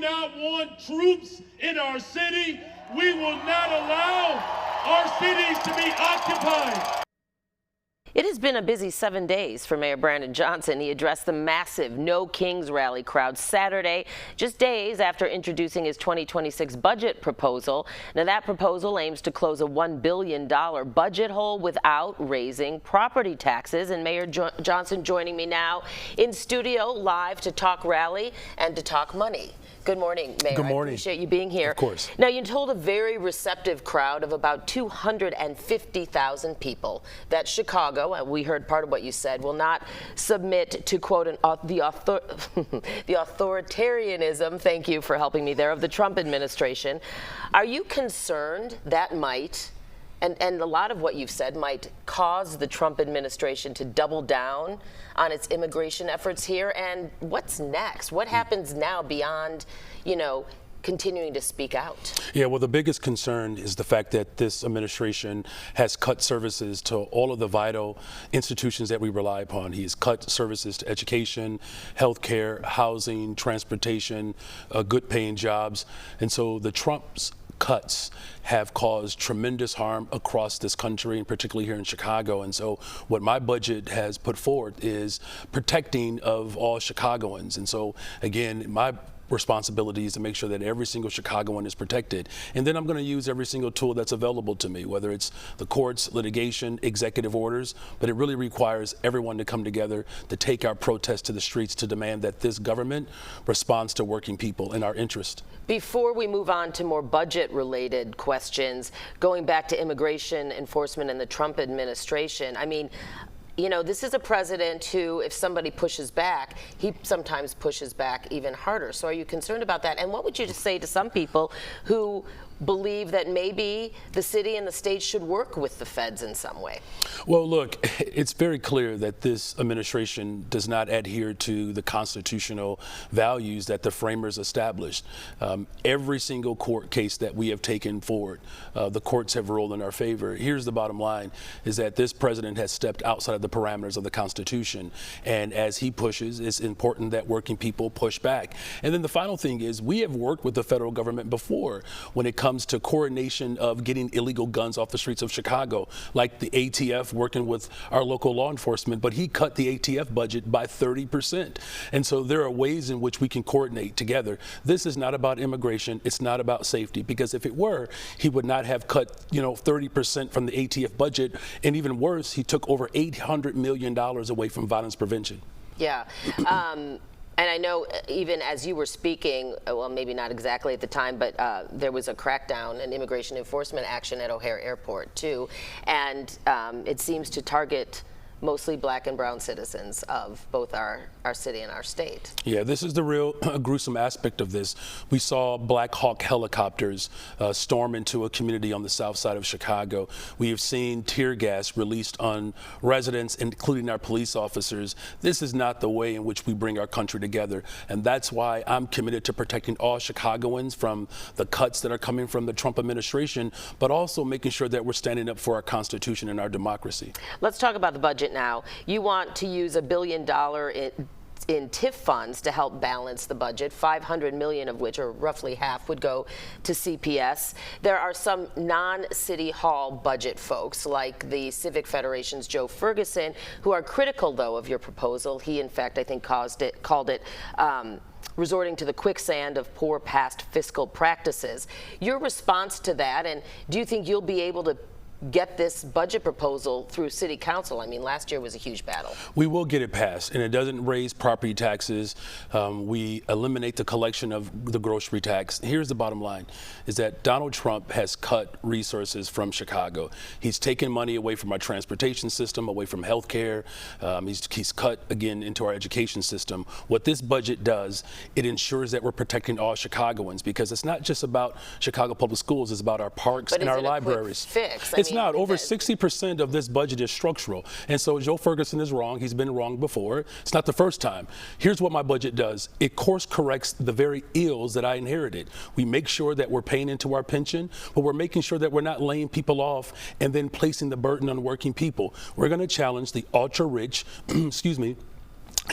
not want troops in our city. We will not allow our cities to be occupied. It has been a busy 7 days for Mayor Brandon Johnson. He addressed the massive No Kings rally crowd Saturday, just days after introducing his 2026 budget proposal. Now, that proposal aims to close a $1 billion budget hole without raising property taxes. And Mayor Johnson joining me now in studio live to talk rally and to talk money. Good morning, Mayor. Good morning. I appreciate you being here. Of course. Now, you told a very receptive crowd of about 250,000 people that Chicago, and we heard part of what you said, will not submit to, quote, the authoritarianism, thank you for helping me there, of the Trump administration. Are you concerned that might, and a lot of what you've said might cause the Trump administration to double down on its immigration efforts here? And what's next? What happens now beyond, continuing to speak out? Yeah, well, the biggest concern is the fact that this administration has cut services to all of the vital institutions that we rely upon. He's cut services to education, healthcare, housing, transportation, good paying jobs. And so the Trump's cuts have caused tremendous harm across this country, and particularly here in Chicago. And so what my budget has put forth is protecting of all Chicagoans. And so again, my responsibility is to make sure that every single Chicagoan is protected. And then I'm going to use every single tool that's available to me, whether it's the courts, litigation, executive orders, but it really requires everyone to come together to take our protest to the streets to demand that this government responds to working people in our interest. Before we move on to more budget-related questions, going back to immigration enforcement and the Trump administration, I mean, this is a president who, if somebody pushes back, he sometimes pushes back even harder. So are you concerned about that? And what would you just say to some people who believe that maybe the city and the state should work with the feds in some way? Well, look, it's very clear that this administration does not adhere to the constitutional values that the framers established. Every single court case that we have taken forward, the courts have ruled in our favor. Here's the bottom line, is that this president has stepped outside of the parameters of the Constitution. And as he pushes, it's important that working people push back. And then the final thing is, we have worked with the federal government before when it comes to coordination of getting illegal guns off the streets of Chicago, like the ATF working with our local law enforcement, but he cut the ATF budget by 30%. And so there are ways in which we can coordinate together. This is not about immigration. It's not about safety, because if it were, he would not have cut, 30% from the ATF budget. And even worse, he took over $800 million away from violence prevention. Yeah. And I know even as you were speaking, well, maybe not exactly at the time, but there was a crackdown, an immigration enforcement action at O'Hare Airport, too. And it seems to target mostly black and brown citizens of both our city and our state. Yeah, this is the real gruesome aspect of this. We saw Black Hawk helicopters storm into a community on the south side of Chicago. We have seen tear gas released on residents, including our police officers. This is not the way in which we bring our country together. And that's why I'm committed to protecting all Chicagoans from the cuts that are coming from the Trump administration, but also making sure that we're standing up for our Constitution and our democracy. Let's talk about the budget now. You want to use $1 billion in TIF funds to help balance the budget, $500 million of which, or roughly half, would go to CPS. There are some non-City Hall budget folks, like the Civic Federation's Joe Ferguson, who are critical, though, of your proposal. He, in fact, I think called it resorting to the quicksand of poor past fiscal practices. Your response to that, and do you think you'll be able to get this budget proposal through City Council? I mean, last year was a huge battle. We will get it passed, and it doesn't raise property taxes. We eliminate the collection of the grocery tax. Here's the bottom line, is that Donald Trump has cut resources from Chicago. He's taken money away from our transportation system, away from health care. He's cut, again, into our education system. What this budget does, it ensures that we're protecting all Chicagoans, because it's not just about Chicago Public Schools, it's about our parks and our libraries. But is it a quick fix? It's not. Over 60% of this budget is structural. And so Joe Ferguson is wrong. He's been wrong before. It's not the first time. Here's what my budget does. It course corrects the very ills that I inherited. We make sure that we're paying into our pension, but we're making sure that we're not laying people off and then placing the burden on working people. We're going to challenge the ultra-rich, excuse me,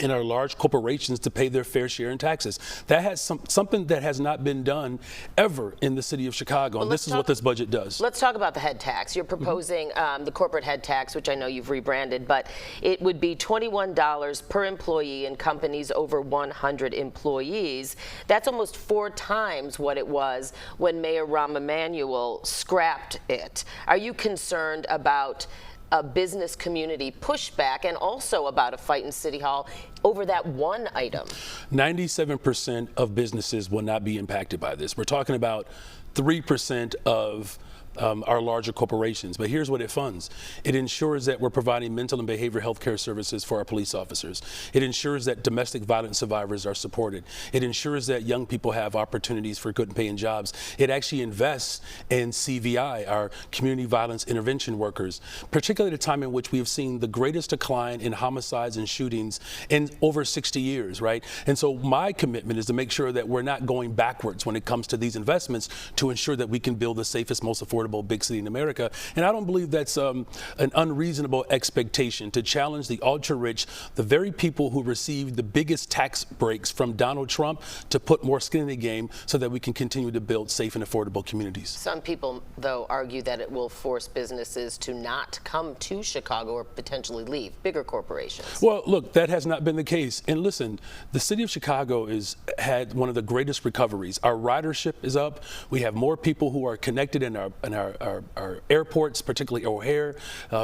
and our large corporations to pay their fair share in taxes. That has something that has not been done ever in the city of Chicago, and this is what this budget does. Let's talk about the head tax. You're proposing the corporate head tax, which I know you've rebranded, but it would be $21 per employee in companies over 100 employees. That's almost 4 times what it was when Mayor Rahm Emanuel scrapped it. Are you concerned about a business community pushback and also about a fight in City Hall over that one item? 97% of businesses will not be impacted by this. We're talking about 3% of our larger corporations. But here's what it funds. It ensures that we're providing mental and behavioral health care services for our police officers. It ensures that domestic violence survivors are supported. It ensures that young people have opportunities for good and paying jobs. It actually invests in CVI, our community violence intervention workers, particularly at a time in which we have seen the greatest decline in homicides and shootings in over 60 years, right? And so my commitment is to make sure that we're not going backwards when it comes to these investments to ensure that we can build the safest, most affordable big city in America. And I don't believe that's an unreasonable expectation to challenge the ultra-rich, the very people who received the biggest tax breaks from Donald Trump, to put more skin in the game so that we can continue to build safe and affordable communities. Some people, though, argue that it will force businesses to not come to Chicago or potentially leave, bigger corporations. Well, look, that has not been the case. And listen, the city of Chicago has had one of the greatest recoveries. Our ridership is up. We have more people who are connected in our airports, particularly O'Hare.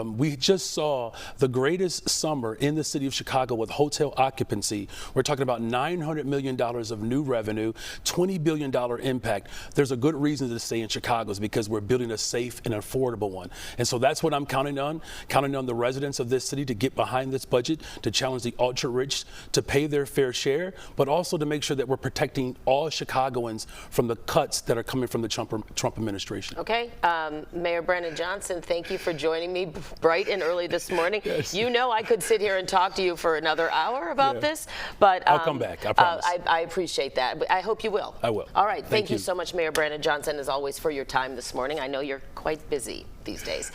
We just saw the greatest summer in the city of Chicago with hotel occupancy. We're talking about $900 million of new revenue, $20 billion impact. There's a good reason to stay in Chicago, is because we're building a safe and affordable one. And so that's what I'm counting on the residents of this city to get behind this budget, to challenge the ultra-rich to pay their fair share, but also to make sure that we're protecting all Chicagoans from the cuts that are coming from the Trump administration. Okay. Mayor Brandon Johnson, thank you for joining me bright and early this morning. Yes. You know I could sit here and talk to you for another hour about this, but I'll come back, I promise. I appreciate that. I hope you will. I will. All right. Thank you you so much, Mayor Brandon Johnson, as always, for your time this morning. I know you're quite busy these days.